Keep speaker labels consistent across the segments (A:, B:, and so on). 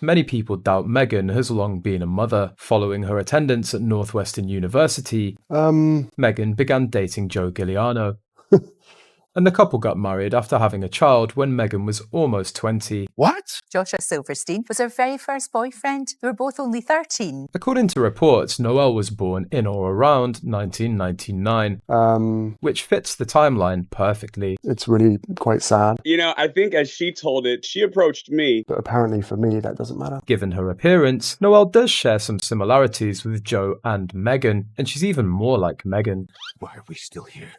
A: many people doubt Meghan has long been a mother. Following her attendance at Northwestern University, Meghan began dating Joe Giuliano. And the couple got married after having a child when Meghan was almost 20.
B: What?
C: Joshua Silverstein was her very first boyfriend. They were both only 13.
A: According to reports, Noelle was born in or around 1999, which fits the timeline perfectly.
D: It's really quite sad.
B: You know, I think as she told it, she approached me.
D: But apparently for me, that doesn't matter.
A: Given her appearance, Noelle does share some similarities with Joe and Meghan, and she's even more like Meghan.
E: Why are we still here?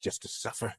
E: Just to suffer.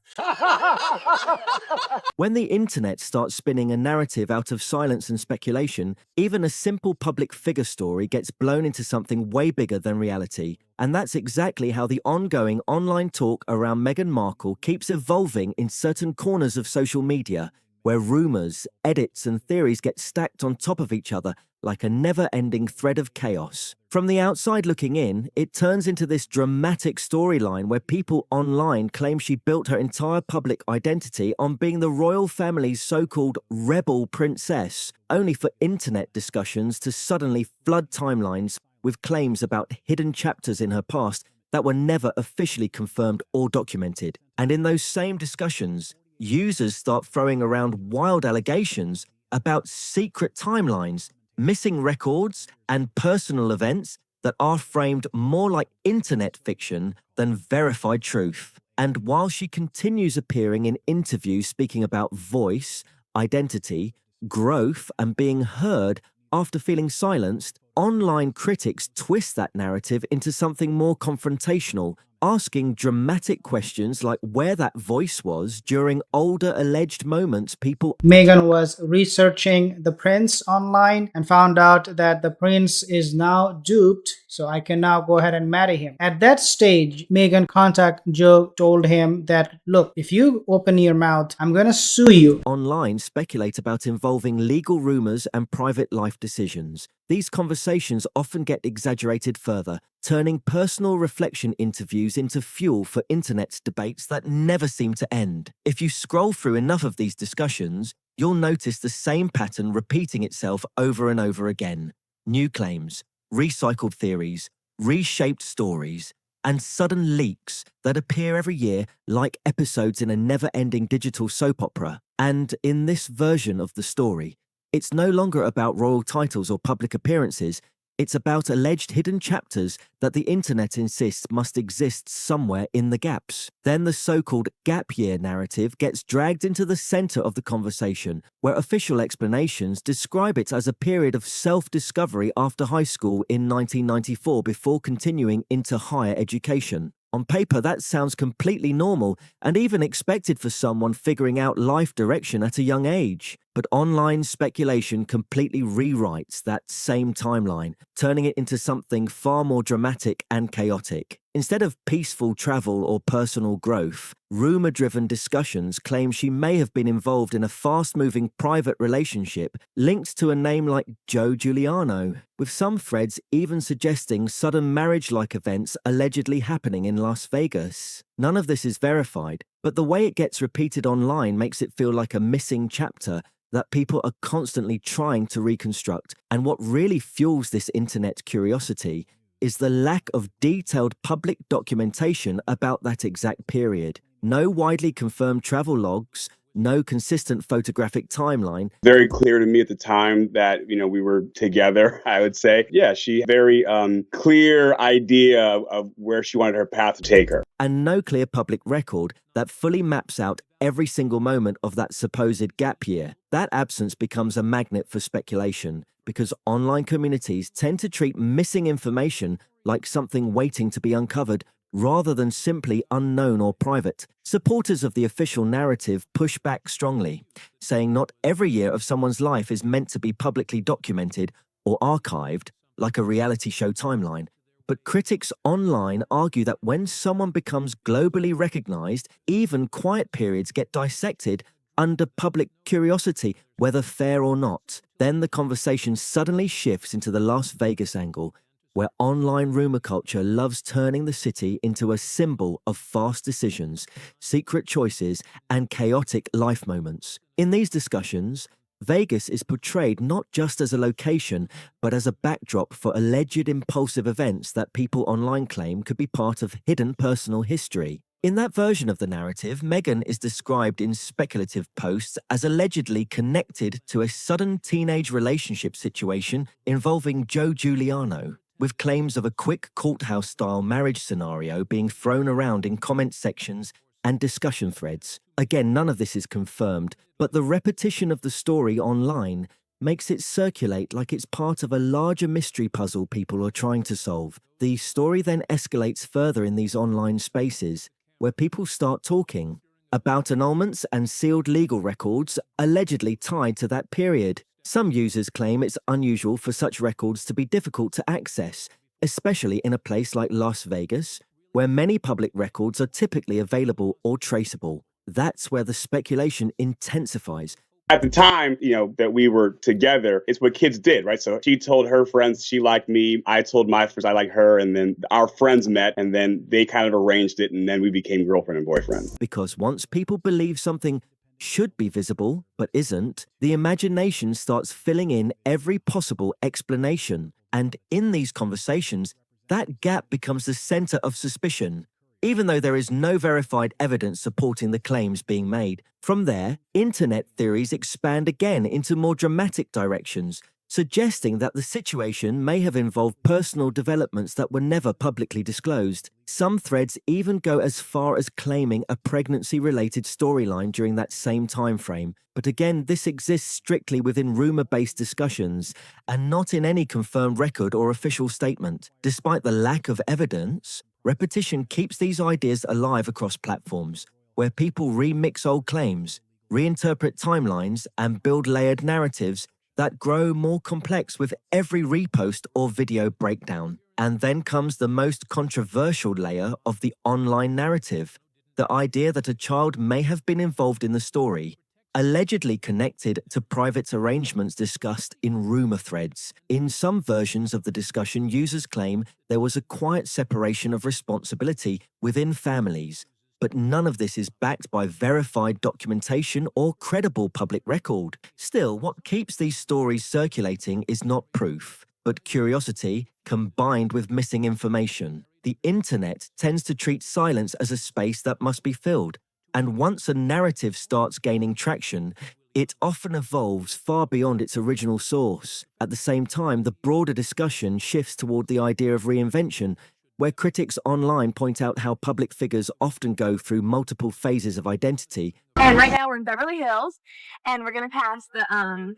F: When the internet starts spinning a narrative out of silence and speculation, even a simple public figure story gets blown into something way bigger than reality. And that's exactly how the ongoing online talk around Meghan Markle keeps evolving in certain corners of social media, where rumours, edits and theories get stacked on top of each other like a never-ending thread of chaos. From the outside looking in, it turns into this dramatic storyline where people online claim she built her entire public identity on being the royal family's so-called rebel princess, only for internet discussions to suddenly flood timelines with claims about hidden chapters in her past that were never officially confirmed or documented. And in those same discussions, users start throwing around wild allegations about secret timelines, missing records, and personal events that are framed more like internet fiction than verified truth. And while she continues appearing in interviews speaking about voice, identity, growth, and being heard after feeling silenced, online critics twist that narrative into something more confrontational, asking dramatic questions like where that voice was during older alleged moments people...
G: Meghan was researching the prince online and found out that the prince is now duped, so I can now go ahead and marry him. At that stage, Meghan contacted Joe, told him that, look, if you open your mouth, I'm gonna sue you.
F: Online speculate about involving legal rumors and private life decisions. These conversations often get exaggerated further, turning personal reflection interviews into fuel for internet's debates that never seem to end. If you scroll through enough of these discussions, you'll notice the same pattern repeating itself over and over again. New claims, recycled theories, reshaped stories, and sudden leaks that appear every year like episodes in a never-ending digital soap opera. And in this version of the story, it's no longer about royal titles or public appearances. It's about alleged hidden chapters that the internet insists must exist somewhere in the gaps. Then the so-called gap year narrative gets dragged into the center of the conversation, where official explanations describe it as a period of self-discovery after high school in 1994 before continuing into higher education. On paper, that sounds completely normal and even expected for someone figuring out life direction at a young age. But online speculation completely rewrites that same timeline, turning it into something far more dramatic and chaotic. Instead of peaceful travel or personal growth, rumor-driven discussions claim she may have been involved in a fast-moving private relationship linked to a name like Joe Giuliano, with some threads even suggesting sudden marriage-like events allegedly happening in Las Vegas. None of this is verified, but the way it gets repeated online makes it feel like a missing chapter that people are constantly trying to reconstruct. And what really fuels this internet curiosity is the lack of detailed public documentation about that exact period. No widely confirmed travel logs, no consistent photographic timeline.
B: Very clear to me at the time that, we were together, I would say. Yeah, she very clear idea of where she wanted her path to take her.
F: And no clear public record that fully maps out every single moment of that supposed gap year. That absence becomes a magnet for speculation, because online communities tend to treat missing information like something waiting to be uncovered, rather than simply unknown or private. Supporters of the official narrative push back strongly, saying not every year of someone's life is meant to be publicly documented or archived like a reality show timeline. But critics online argue that when someone becomes globally recognized, even quiet periods get dissected under public curiosity, whether fair or not. Then the conversation suddenly shifts into the Las Vegas angle, where online rumor culture loves turning the city into a symbol of fast decisions, secret choices, and chaotic life moments. In these discussions, Vegas is portrayed not just as a location, but as a backdrop for alleged impulsive events that people online claim could be part of hidden personal history. In that version of the narrative, Meghan is described in speculative posts as allegedly connected to a sudden teenage relationship situation involving Joe Giuliano, with claims of a quick courthouse-style marriage scenario being thrown around in comment sections and discussion threads. Again, none of this is confirmed, but the repetition of the story online makes it circulate like it's part of a larger mystery puzzle people are trying to solve. The story then escalates further in these online spaces, where people start talking about annulments and sealed legal records allegedly tied to that period. Some users claim it's unusual for such records to be difficult to access, especially in a place like Las Vegas, where many public records are typically available or traceable. That's where the speculation intensifies.
B: At the time, that we were together, it's what kids did, right? So she told her friends she liked me. I told my friends I liked her. And then our friends met and then they kind of arranged it. And then we became girlfriend and boyfriend.
F: Because once people believe something should be visible but isn't, the imagination starts filling in every possible explanation. And in these conversations, that gap becomes the center of suspicion, even though there is no verified evidence supporting the claims being made. From there, internet theories expand again into more dramatic directions, suggesting that the situation may have involved personal developments that were never publicly disclosed. Some threads even go as far as claiming a pregnancy-related storyline during that same time frame. But again, this exists strictly within rumor-based discussions and not in any confirmed record or official statement. Despite the lack of evidence, repetition keeps these ideas alive across platforms, where people remix old claims, reinterpret timelines, and build layered narratives that grow more complex with every repost or video breakdown. And then comes the most controversial layer of the online narrative, the idea that a child may have been involved in the story, allegedly connected to private arrangements discussed in rumor threads. In some versions of the discussion, users claim there was a quiet separation of responsibility within families, but none of this is backed by verified documentation or credible public record. Still, what keeps these stories circulating is not proof, but curiosity combined with missing information. The internet tends to treat silence as a space that must be filled, and once a narrative starts gaining traction, it often evolves far beyond its original source. At the same time, the broader discussion shifts toward the idea of reinvention, where critics online point out how public figures often go through multiple phases of identity.
H: And right now we're in Beverly Hills, and we're going to pass the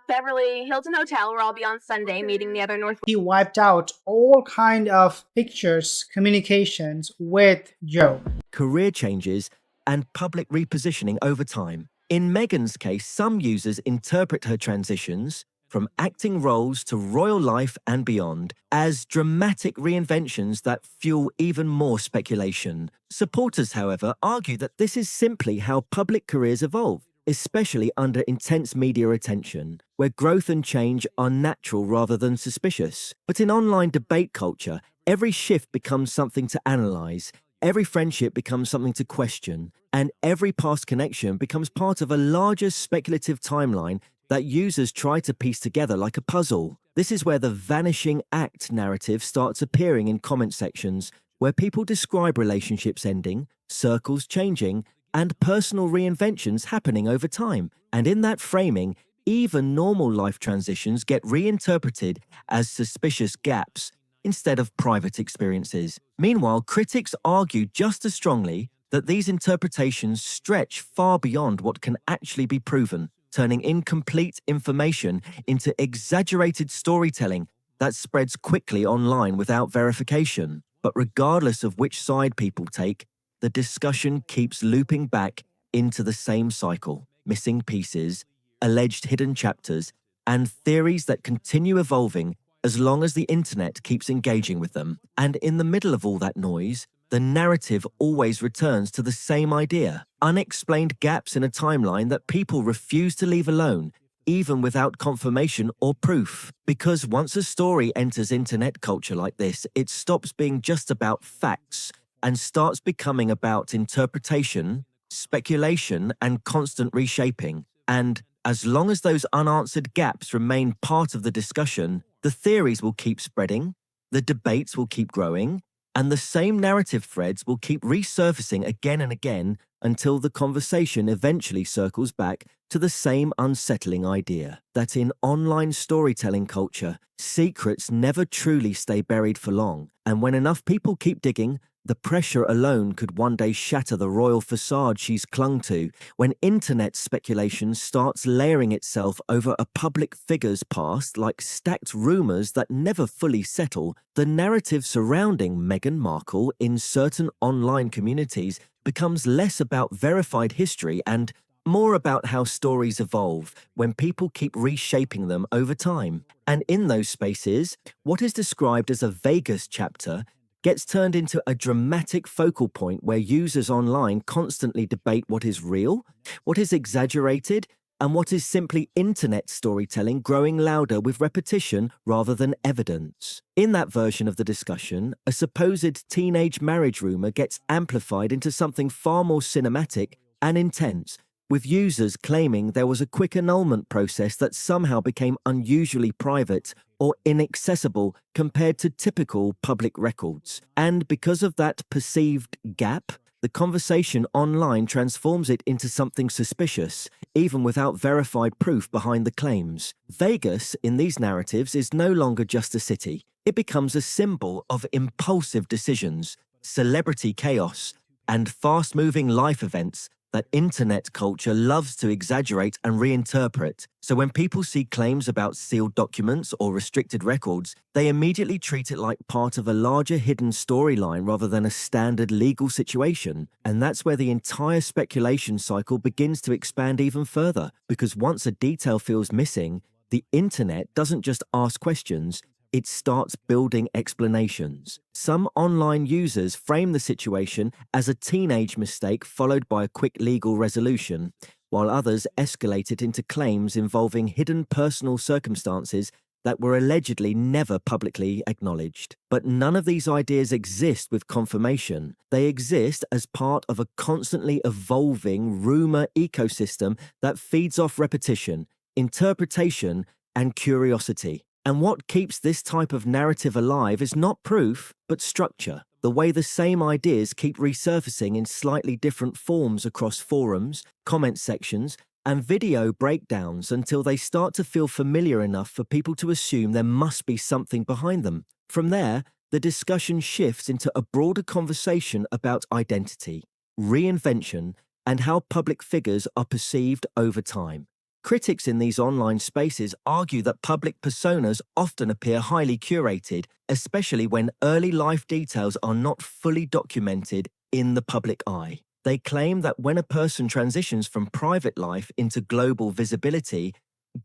H: Beverly Hilton Hotel, where I'll be on Sunday meeting the other North.
G: He wiped out all kind of pictures, communications with Joe.
F: Career changes and public repositioning over time. In Meghan's case, some users interpret her transitions from acting roles to royal life and beyond as dramatic reinventions that fuel even more speculation. Supporters, however, argue that this is simply how public careers evolve, especially under intense media attention, where growth and change are natural rather than suspicious. But in online debate culture, every shift becomes something to analyze, every friendship becomes something to question, and every past connection becomes part of a larger speculative timeline that users try to piece together like a puzzle. This is where the vanishing act narrative starts appearing in comment sections, where people describe relationships ending, circles changing, and personal reinventions happening over time. And in that framing, even normal life transitions get reinterpreted as suspicious gaps instead of private experiences. Meanwhile, critics argue just as strongly that these interpretations stretch far beyond what can actually be proven, turning incomplete information into exaggerated storytelling that spreads quickly online without verification. But regardless of which side people take, the discussion keeps looping back into the same cycle: missing pieces, alleged hidden chapters, and theories that continue evolving as long as the internet keeps engaging with them. And in the middle of all that noise, the narrative always returns to the same idea: unexplained gaps in a timeline that people refuse to leave alone, even without confirmation or proof. Because once a story enters internet culture like this, it stops being just about facts and starts becoming about interpretation, speculation, and constant reshaping. And As long as those unanswered gaps remain part of the discussion, the theories will keep spreading, the debates will keep growing, and the same narrative threads will keep resurfacing again and again until the conversation eventually circles back to the same unsettling idea that in online storytelling culture, secrets never truly stay buried for long, and when enough people keep digging, the pressure alone could one day shatter the royal facade she's clung to. When internet speculation starts layering itself over a public figure's past like stacked rumours that never fully settle, the narrative surrounding Meghan Markle in certain online communities becomes less about verified history and more about how stories evolve when people keep reshaping them over time. And in those spaces, what is described as a Vegas chapter gets turned into a dramatic focal point where users online constantly debate what is real, what is exaggerated, and what is simply internet storytelling growing louder with repetition rather than evidence. In that version of the discussion, a supposed teenage marriage rumor gets amplified into something far more cinematic and intense, with users claiming there was a quick annulment process that somehow became unusually private or inaccessible compared to typical public records. And because of that perceived gap, the conversation online transforms it into something suspicious, even without verified proof behind the claims. Vegas, in these narratives, is no longer just a city. It becomes a symbol of impulsive decisions, celebrity chaos, and fast-moving life events that internet culture loves to exaggerate and reinterpret. So when people see claims about sealed documents or restricted records, they immediately treat it like part of a larger hidden storyline rather than a standard legal situation. And that's where the entire speculation cycle begins to expand even further, because once a detail feels missing, the internet doesn't just ask questions, it starts building explanations. Some online users frame the situation as a teenage mistake followed by a quick legal resolution, while others escalate it into claims involving hidden personal circumstances that were allegedly never publicly acknowledged. But none of these ideas exist with confirmation. They exist as part of a constantly evolving rumor ecosystem that feeds off repetition, interpretation, and curiosity. And what keeps this type of narrative alive is not proof, but structure. The way the same ideas keep resurfacing in slightly different forms across forums, comment sections, and video breakdowns until they start to feel familiar enough for people to assume there must be something behind them. From there, the discussion shifts into a broader conversation about identity, reinvention, and how public figures are perceived over time. Critics in these online spaces argue that public personas often appear highly curated, especially when early life details are not fully documented in the public eye. They claim that when a person transitions from private life into global visibility,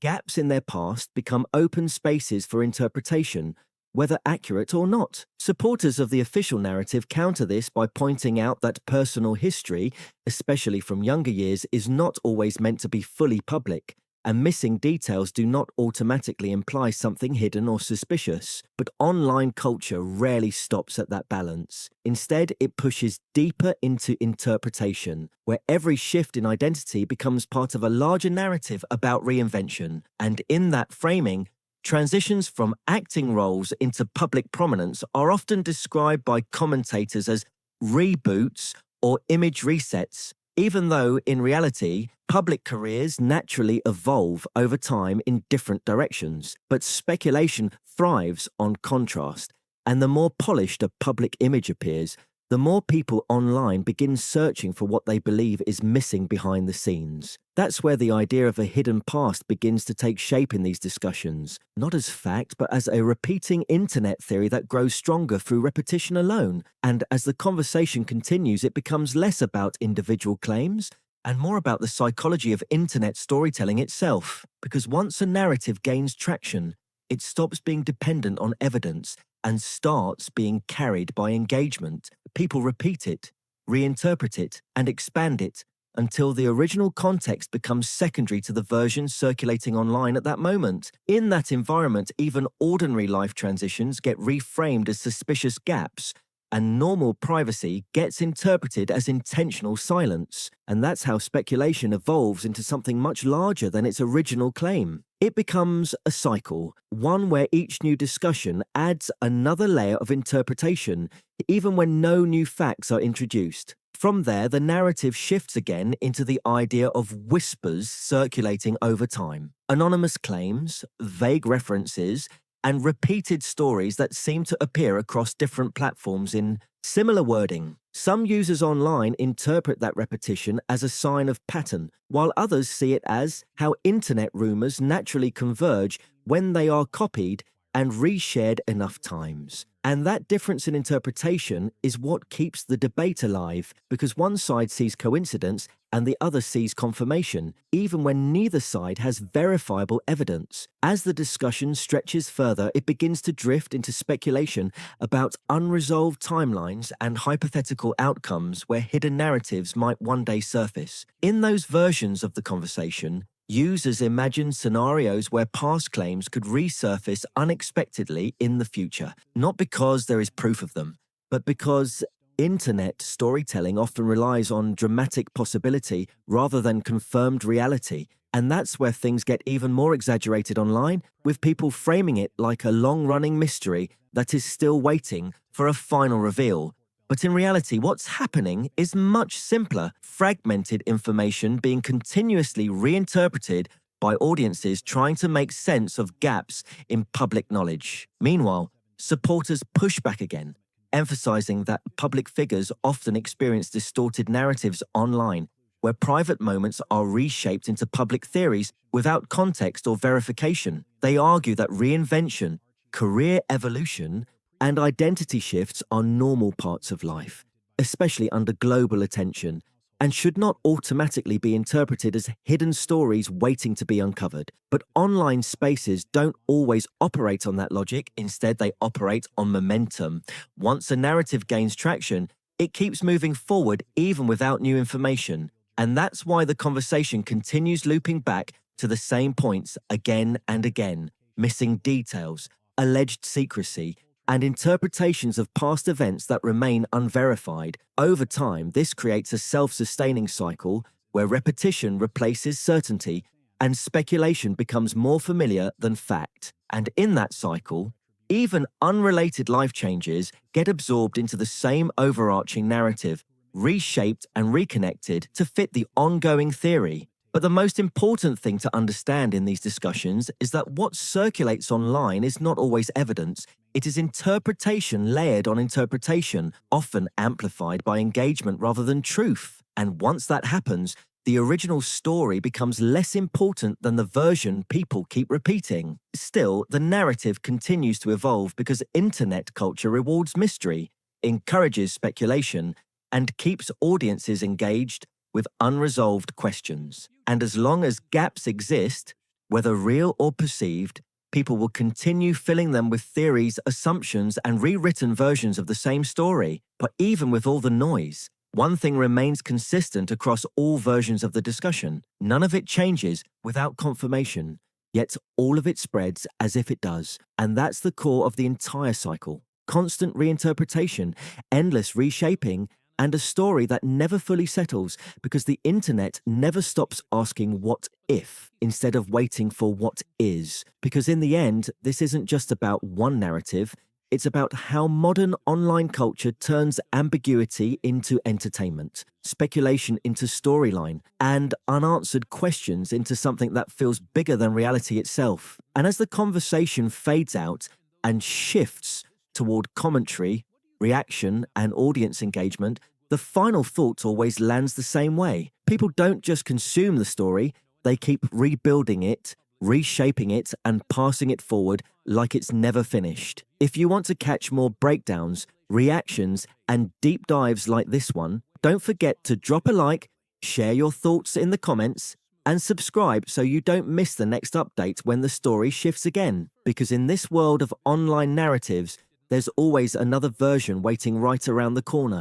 F: gaps in their past become open spaces for interpretation, whether accurate or not. Supporters of the official narrative counter this by pointing out that personal history, especially from younger years, is not always meant to be fully public, and missing details do not automatically imply something hidden or suspicious. But online culture rarely stops at that balance. Instead, it pushes deeper into interpretation, where every shift in identity becomes part of a larger narrative about reinvention. And in that framing, transitions from acting roles into public prominence are often described by commentators as reboots or image resets, even though, in reality, public careers naturally evolve over time in different directions. But speculation thrives on contrast, and the more polished a public image appears, the more people online begin searching for what they believe is missing behind the scenes. That's where the idea of a hidden past begins to take shape in these discussions, not as fact, but as a repeating internet theory that grows stronger through repetition alone. And as the conversation continues, it becomes less about individual claims and more about the psychology of internet storytelling itself. Because once a narrative gains traction, it stops being dependent on evidence and starts being carried by engagement. People repeat it, reinterpret it, and expand it until the original context becomes secondary to the version circulating online at that moment. In that environment, even ordinary life transitions get reframed as suspicious gaps, and normal privacy gets interpreted as intentional silence. And that's how speculation evolves into something much larger than its original claim. It becomes a cycle, one where each new discussion adds another layer of interpretation, even when no new facts are introduced. From there, the narrative shifts again into the idea of whispers circulating over time, anonymous claims, vague references, and repeated stories that seem to appear across different platforms in similar wording. Some users online interpret that repetition as a sign of pattern, while others see it as how internet rumors naturally converge when they are copied and reshared enough times. And that difference in interpretation is what keeps the debate alive, because one side sees coincidence and the other sees confirmation, even when neither side has verifiable evidence. As the discussion stretches further, it begins to drift into speculation about unresolved timelines and hypothetical outcomes where hidden narratives might one day surface. In those versions of the conversation, users imagine scenarios where past claims could resurface unexpectedly in the future, not because there is proof of them, but because internet storytelling often relies on dramatic possibility rather than confirmed reality. And that's where things get even more exaggerated online, with people framing it like a long-running mystery that is still waiting for a final reveal. But in reality, what's happening is much simpler, fragmented information being continuously reinterpreted by audiences trying to make sense of gaps in public knowledge. Meanwhile, supporters push back again, emphasizing that public figures often experience distorted narratives online, where private moments are reshaped into public theories without context or verification. They argue that reinvention, career evolution, and identity shifts are normal parts of life, especially under global attention, and should not automatically be interpreted as hidden stories waiting to be uncovered. But online spaces don't always operate on that logic. Instead, they operate on momentum. Once a narrative gains traction, it keeps moving forward even without new information. And that's why the conversation continues looping back to the same points again and again, missing details, alleged secrecy, and interpretations of past events that remain unverified. Over time, this creates a self-sustaining cycle where repetition replaces certainty and speculation becomes more familiar than fact. And in that cycle, even unrelated life changes get absorbed into the same overarching narrative, reshaped and reconnected to fit the ongoing theory. But the most important thing to understand in these discussions is that what circulates online is not always evidence. It is interpretation layered on interpretation, often amplified by engagement rather than truth. And once that happens, the original story becomes less important than the version people keep repeating. Still, the narrative continues to evolve because internet culture rewards mystery, encourages speculation, and keeps audiences engaged with unresolved questions. And as long as gaps exist, whether real or perceived, people will continue filling them with theories, assumptions, and rewritten versions of the same story. But even with all the noise, one thing remains consistent across all versions of the discussion. None of it changes without confirmation, yet all of it spreads as if it does. And that's the core of the entire cycle. Constant reinterpretation, endless reshaping, and a story that never fully settles because the internet never stops asking what if instead of waiting for what is. Because in the end, this isn't just about one narrative, it's about how modern online culture turns ambiguity into entertainment, speculation into storyline, and unanswered questions into something that feels bigger than reality itself. And as the conversation fades out and shifts toward commentary, reaction, and audience engagement, the final thought always lands the same way. People don't just consume the story, they keep rebuilding it, reshaping it, and passing it forward like it's never finished. If you want to catch more breakdowns, reactions, and deep dives like this one, don't forget to drop a like, share your thoughts in the comments, and subscribe so you don't miss the next update when the story shifts again. Because in this world of online narratives, there's always another version waiting right around the corner.